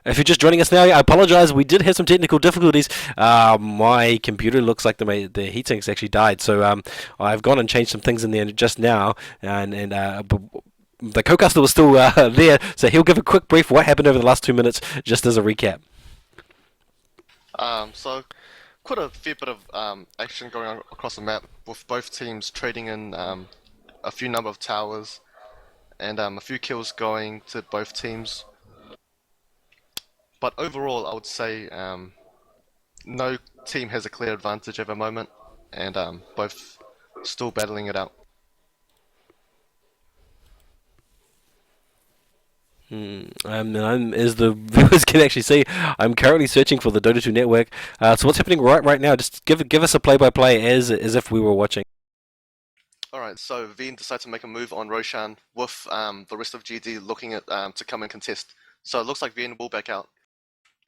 If you're just joining us now, I apologize. We did have some technical difficulties. My computer looks like the heatsink's actually died, so I've gone and changed some things in there just now, and the co-caster was still there, so he'll give a quick brief what happened over the last 2 minutes, just as a recap. So quite a fair bit of action going on across the map, with both teams trading in a few number of towers and a few kills going to both teams. But overall, I would say no team has a clear advantage at the moment, and both still battling it out. As the viewers can actually see, I'm currently searching for the Dota 2 network. So what's happening right now? Just give us a play-by-play as if we were watching. Alright, so VN decided to make a move on Roshan with the rest of GD looking at to come and contest. So it looks like VN will back out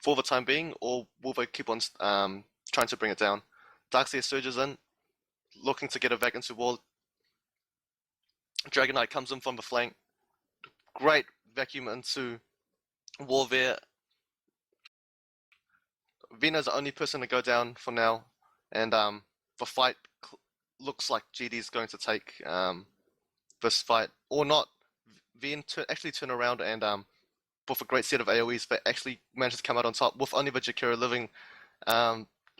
for the time being, or will they keep on trying to bring it down? Darkseer surges in, looking to get a back into wall. Dragon Knight comes in from the flank. Great vacuum into wall there. Vina's the only person to go down for now, and the fight looks like GD is going to take this fight, or not. Vin actually turn around and with a great set of AoEs, they actually managed to come out on top with only the Jakira living.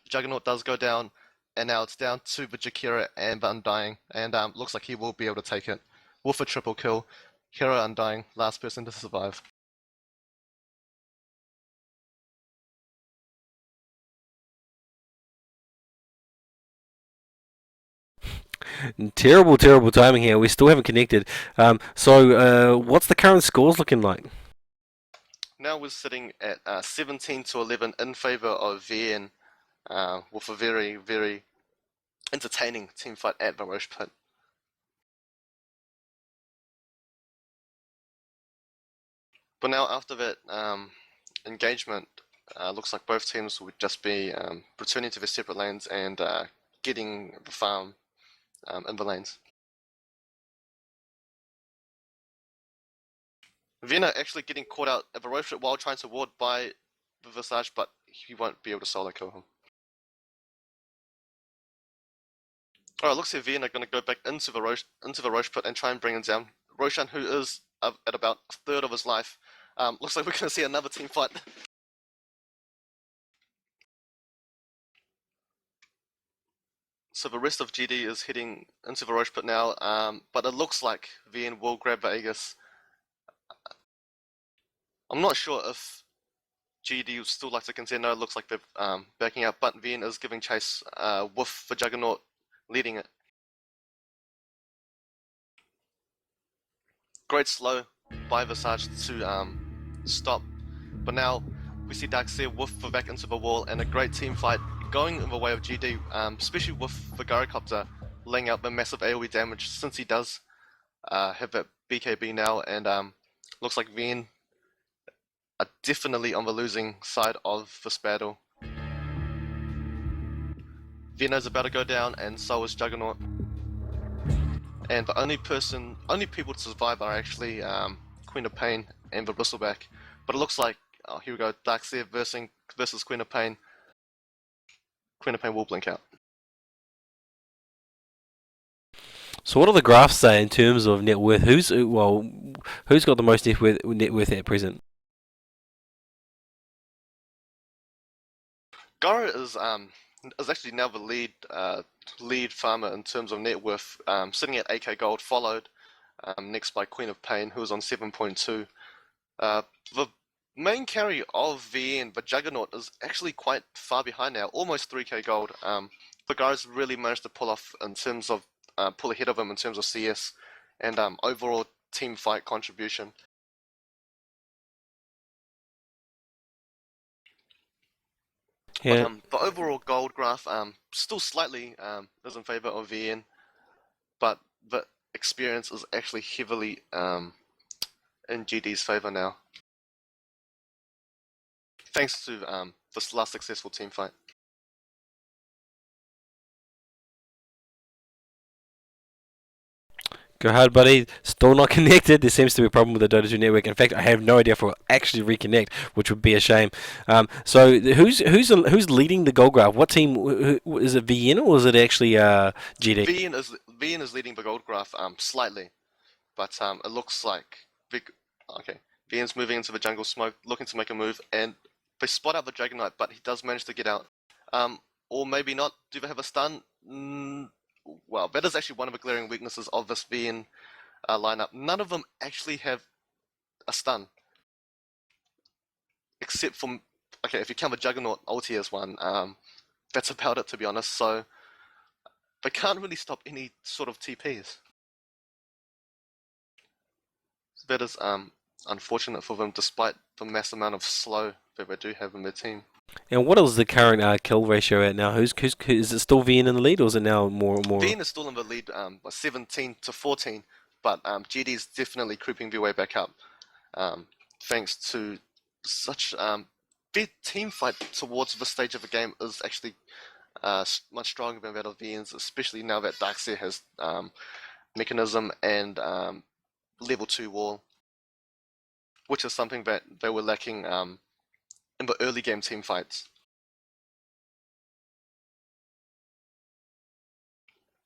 Juggernaut does go down, and now it's down to the Jakira and the Undying, and looks like he will be able to take it with a triple kill. Hero Undying, last person to survive. Terrible, terrible timing here. We still haven't connected. So what's the current scores looking like? Now we're sitting at 17 to 11 in favor of VN, with a very, very entertaining team fight at the Roche Pit. But now after that engagement, looks like both teams would just be returning to their separate lanes and getting the farm in the lanes. Vienna actually getting caught out at the Roche Pit while trying to ward by the Visage, but he won't be able to solo kill him. Alright, looks like Vienna are going to go back into the Roche Pit and try and bring him down. Roshan, who is at about a third of his life, looks like we're going to see another team fight. So the rest of GD is heading into the Roche Pit now, but it looks like VN will grab the Aegis. I'm not sure if GD would still like to contend. No, it looks like they're backing up, but VN is giving chase with the Juggernaut leading it. Great slow by Visage to stop, but now we see Darkseer with the back into the wall, and a great team fight going in the way of GD, especially with the Gyrocopter laying out the massive AoE damage, since he does have that BKB now, and looks like VN are definitely on the losing side of this battle. Vienna's about to go down, and so is Juggernaut. And the only people to survive are actually Queen of Pain and the Bristleback. But it looks like, oh, here we go, Darkseer versus Queen of Pain. Queen of Pain will blink out. So what do the graphs say in terms of net worth? Who's got the most net worth at present? Gara is actually now the lead farmer in terms of net worth, sitting at 8k gold, followed next by Queen of Pain, who is on 7.2. The main carry of VN, the Juggernaut, is actually quite far behind now, almost 3k gold. The guys really managed to pull off in terms of pull ahead of him in terms of CS and overall team fight contribution. Yeah. But the overall gold graph still slightly is in favor of VN, but the experience is actually heavily in GD's favor now, thanks to this last successful team fight. Go ahead, buddy. Still not connected. There seems to be a problem with the Dota 2 network. In fact, I have no idea if we'll actually reconnect, which would be a shame. So who's leading the gold graph? What team is it? VN or is it actually GD? VN is leading the gold graph slightly, but it looks like okay. VN's moving into the jungle smoke, looking to make a move, and they spot out the Dragon Knight, but he does manage to get out. Or maybe not. Do they have a stun? Well, that is actually one of the glaring weaknesses of this VN lineup. None of them actually have a stun, except for okay, if you count the Juggernaut ulti as one, that's about it, to be honest. So they can't really stop any sort of TPs. That is unfortunate for them, despite the mass amount of slow that they do have in their team. And what is the current kill ratio at now? Who's is it still VN in the lead, or is it now more? VN is still in the lead by 17 to 14, but GD is definitely creeping their way back up, thanks to such their team fight towards the stage of the game is actually much stronger than that of VN's, especially now that Darkseer has mechanism and level 2 wall, which is something that they were lacking in the early game team fights.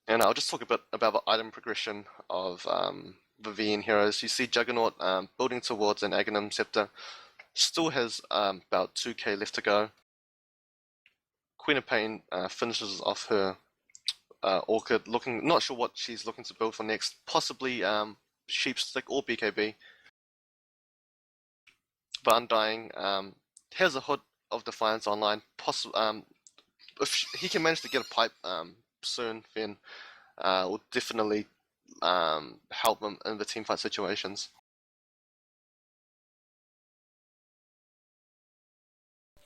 And I'll just talk a bit about the item progression of the VN heroes. You see Juggernaut building towards an Aghanim Scepter, still has about 2k left to go. Queen of Pain finishes off her Orchid, not sure what she's looking to build for next, possibly Sheepstick or BKB. But Undying has a Hood of Defiance online. If he can manage to get a pipe soon, then will definitely help them in the teamfight situations.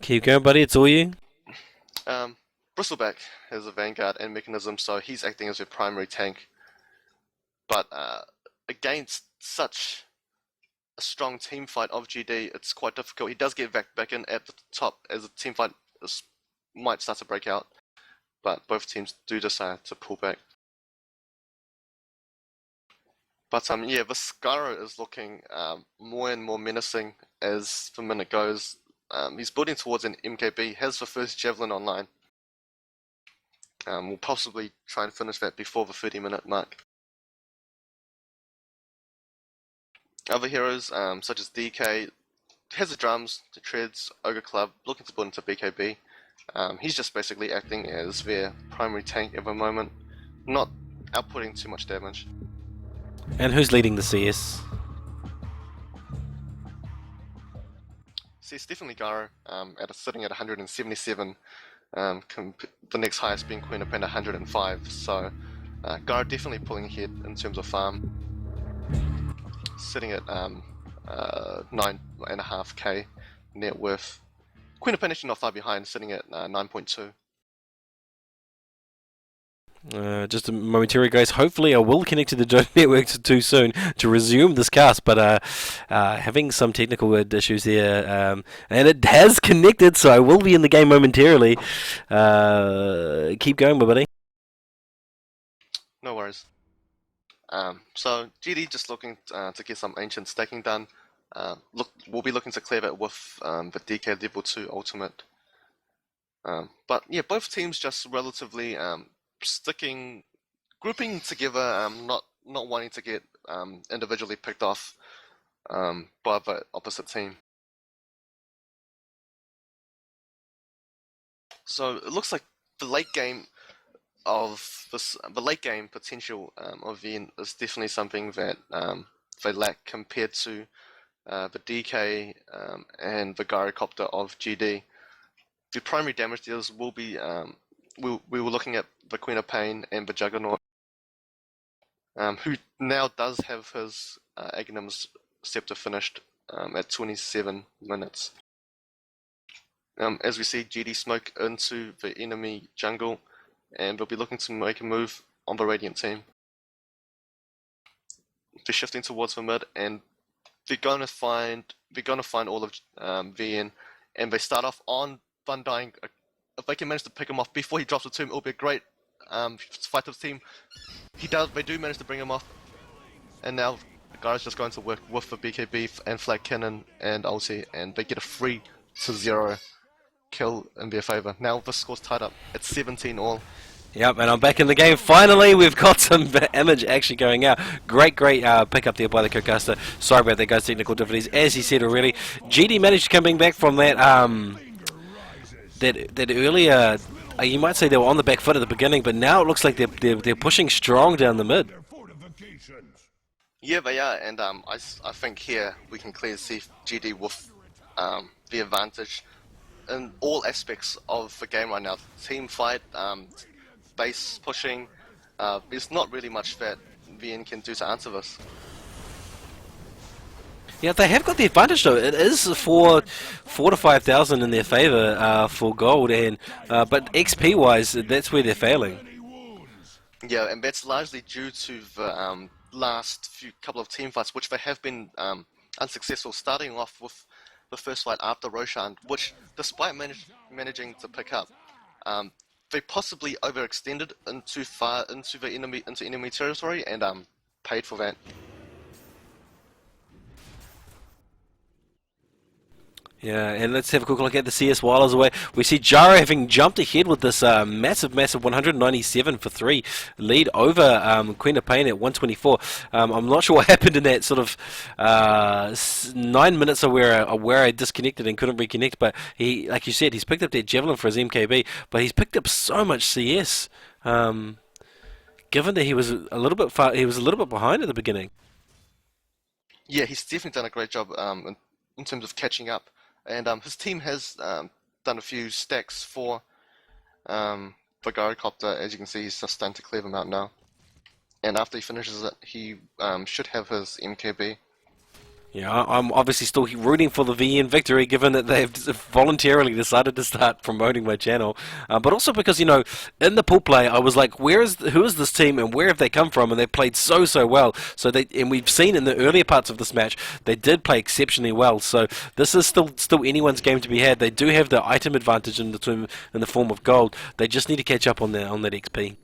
Keep going, buddy. It's all you. Bristleback has a Vanguard and mechanism, so he's acting as your primary tank. But against such a strong team fight of GD, it's quite difficult. He does get back in at the top as the team fight might start to break out, but both teams do decide to pull back. But yeah, the Skyro is looking more and more menacing as the minute goes. He's building towards an MKB, has the first Javelin online. We'll possibly try and finish that before the 30-minute mark. Other heroes, such as DK, has the drums, the treads, Ogre Club, looking to build into BKB. He's just basically acting as their primary tank at the moment, not outputting too much damage. And who's leading the CS? See, it's definitely Garo, sitting at 177. The next highest being Queen of Pain 105. So Garo definitely pulling ahead in terms of farm, sitting at 9.5k net worth. Queen of Pain actually not far behind, sitting at 9.2. Just a momentary, guys. Hopefully, I will connect to the Dota network too soon to resume this cast, but having some technical issues here, and it has connected, so I will be in the game momentarily. Keep going, my buddy. No worries. So GD just looking to get some ancient staking done. We'll be looking to clear that with the DK level 2 ultimate. But yeah, both teams just relatively grouping together, not wanting to get individually picked off by the opposite team. So it looks like the late game potential of VN is definitely something that they lack compared to the DK and the Gyrocopter of GD. The primary damage dealers will be we were looking at the Queen of Pain and the Juggernaut, who now does have his Aghanim's Scepter finished at 27 minutes. As we see GD smoke into the enemy jungle, and they'll be looking to make a move on the Radiant team. They're shifting towards the mid, and they're gonna find all of VN, and they start off on Undying. If they can manage to pick him off before he drops the tomb, it'll be a great fight of the team. They do manage to bring him off. And now the guy's just going to work with the BKB and Flag Cannon and ulti, and they get a 3-0 kill in their favor. Now the score's tied up. It's 17 all. Yep, and I'm back in the game. Finally, we've got some image actually going out. Great pick up there by the Cocaster. Sorry about that, guys. Technical difficulties. As he said already, GD managed coming back from that that earlier. You might say they were on the back foot at the beginning, but now it looks like they're pushing strong down the mid. Yeah, they are, and I think here we can clearly see GD with the advantage in all aspects of the game right now. Team fight, base pushing, there's not really much that VN can do to answer this. Yeah, they have got the advantage though. It is for 4 to 5,000 in their favour for gold, and but XP wise, that's where they're failing. Yeah, and that's largely due to the last couple of team fights, which they have been unsuccessful. Starting off with the first fight after Roshan, which, despite managing to pick up, they possibly overextended too far into enemy territory and paid for that. Yeah, and let's have a quick look at the CS Wilders away. We see Jara having jumped ahead with this massive 197 for 3 lead over Queen of Pain at 124. I'm not sure what happened in that sort of 9 minutes where I disconnected and couldn't reconnect, but he, like you said, he's picked up that Javelin for his MKB, but he's picked up so much CS, given that he was a little bit behind at the beginning. Yeah, he's definitely done a great job in terms of catching up. And his team has done a few stacks for the Gyrocopter. As you can see, he's just starting to clear them out now. And after he finishes it, he should have his MKB. Yeah, I'm obviously still rooting for the VN victory, given that they've voluntarily decided to start promoting my channel. But also because, you know, in the pool play, I was like, who is this team and where have they come from? And they played so well. And we've seen in the earlier parts of this match, they did play exceptionally well. So this is still anyone's game to be had. They do have the item advantage in the form of gold. They just need to catch up on that XP.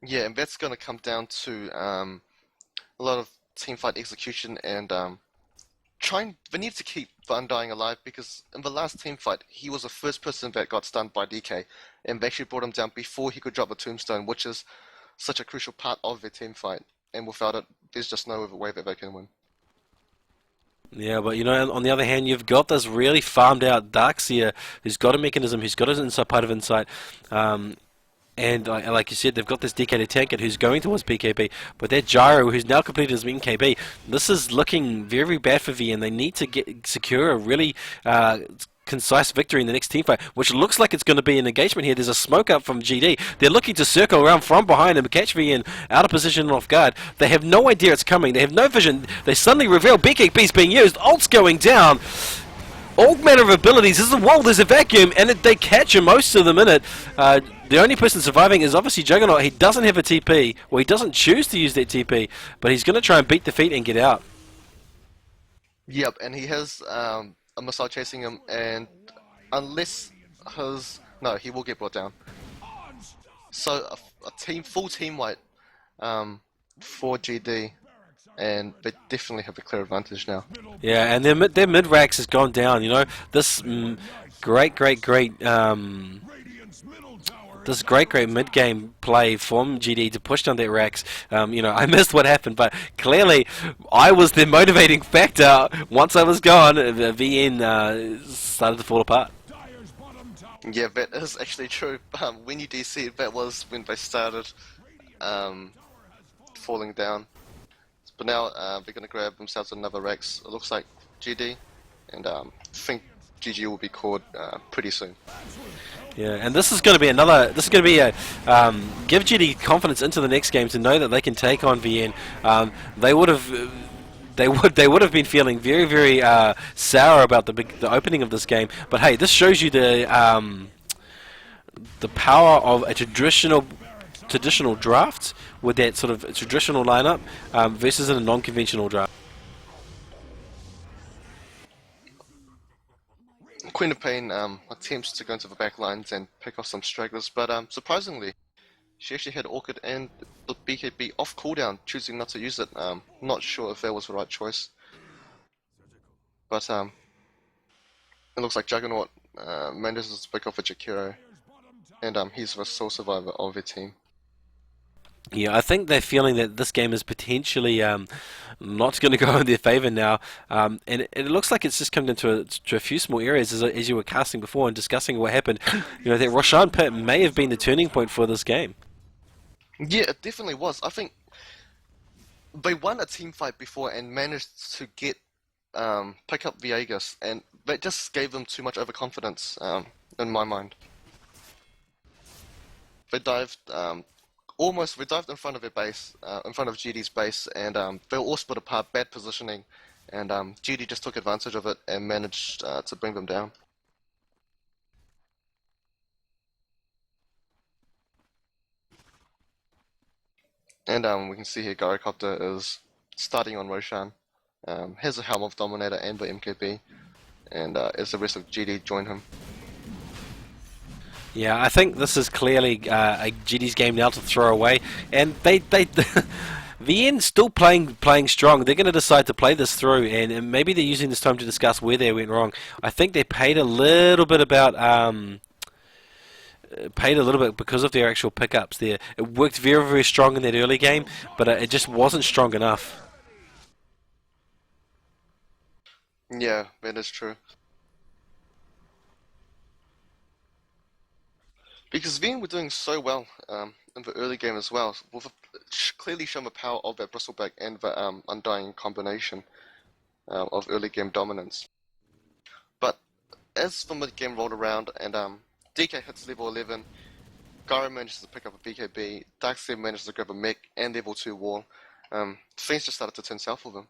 Yeah, and that's going to come down to a lot of teamfight execution and they need to keep the Undying alive, because in the last teamfight he was the first person that got stunned by DK, and they actually brought him down before he could drop the tombstone, which is such a crucial part of their teamfight, and without it there's just no other way that they can win. Yeah, but you know, on the other hand, you've got this really farmed out Darkseer who's got a mechanism, who's got his inside part of insight. And like you said, they've got this DK tanker who's going towards PKB, but that Gyro, who's now completed his MKB, this is looking very bad for V, and they need to secure a really concise victory in the next teamfight, which looks like it's going to be an engagement here. There's a smoke up from GD. They're looking to circle around from behind and catch VN out of position and off guard. They have no idea it's coming. They have no vision. They suddenly reveal BKB's being used. Ult's going down. All manner of abilities. There's a vacuum, and they catch him, most of them in it. The only person surviving is obviously Juggernaut. He doesn't have a TP. Well, he doesn't choose to use that TP, but he's going to try and beat the feet and get out. Yep, and he has a missile chasing him, and unless he will get brought down. So a full team wipe for GD. And they definitely have a clear advantage now. Yeah, and their mid racks has gone down. You know, this great mid game play from GD to push down their racks. You know, I missed what happened, but clearly I was the motivating factor. Once I was gone, the VN started to fall apart. Yeah, that is actually true. When you DC, that was when they started falling down. But now they're going to grab themselves another Rex. It looks like GD, and I think GG will be called pretty soon. Yeah, and this is going to be a give GD confidence into the next game to know that they can take on VN. They would have been feeling very sour about the opening of this game. But hey, this shows you the power of a traditional draft with that sort of traditional lineup versus in a non-conventional draft. Queen of Pain attempts to go into the back lines and pick off some stragglers, but surprisingly, she actually had Orchid and the BKB off cooldown, choosing not to use it. Not sure if that was the right choice. But it looks like Juggernaut manages to pick off a Jakiro, and he's the sole survivor of their team. Yeah, I think they're feeling that this game is potentially not going to go in their favour now, and it looks like it's just come into a few small areas as you were casting before and discussing what happened. You know, that Roshan pit may have been the turning point for this game. Yeah, it definitely was. I think they won a team fight before and managed to get pick up Viegas, and that just gave them too much overconfidence in my mind. They dived they dived in front of their base, in front of GD's base, and they were all split apart, bad positioning, and GD just took advantage of it and managed to bring them down. And we can see here Gyrocopter is starting on Roshan. Has a Helm of Dominator and the MKB, and as the rest of GD join him. Yeah, I think this is clearly a GD's game now to throw away, and they VN still playing strong. They're going to decide to play this through, and maybe they're using this time to discuss where they went wrong. I think they paid a little bit because of their actual pickups there. It worked very, very strong in that early game, but it just wasn't strong enough. Yeah, that is true. Because VN were doing so well in the early game as well, with clearly shown the power of that Bristleback and the Undying combination of early game dominance. But as the mid game rolled around and DK hits level 11, Gyro manages to pick up a BKB, Darkseid manages to grab a mech and level 2 wall, things just started to turn south for them.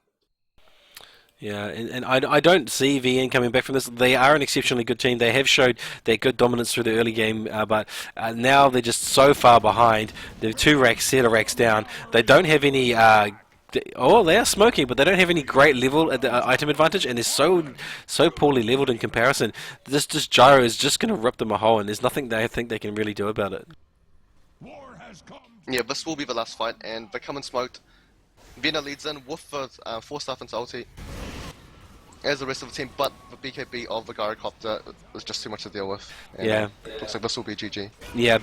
Yeah, and I don't see VN coming back from this. They are an exceptionally good team. They have showed their good dominance through the early game, but now they're just so far behind. They're 2 racks, set of racks down. They don't have any... they are smoking, but they don't have any great level at the item advantage, and they're so poorly leveled in comparison. This Gyro is just going to rip them a hole, and there's nothing they think they can really do about it. Yeah, this will be the last fight, and they come and smoked. Vienna leads in with the 4-staff into ulti, as the rest of the team, but the BKB of the Gyrocopter was just too much to deal with. And, yeah. Looks like this will be GG. Yeah,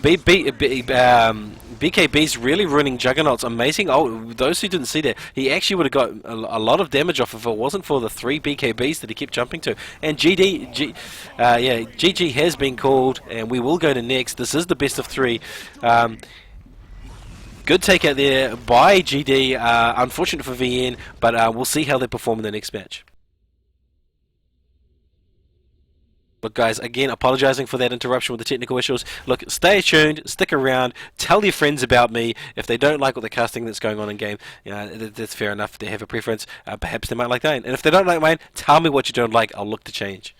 BKB's really ruining Juggernaut's amazing. Oh, those who didn't see that, he actually would have got a lot of damage off if it wasn't for the 3 BKBs that he kept jumping to. And GG has been called, and we will go to next. This is the best of 3. Good takeout there by GD. Unfortunate for VN, but we'll see how they perform in the next match. Look, guys, again, apologising for that interruption with the technical issues. Look, stay tuned, stick around, tell your friends about me. If they don't like what the casting that's going on in game, you know, that's fair enough. They have a preference. Perhaps they might like mine. And if they don't like mine, tell me what you don't like. I'll look to change.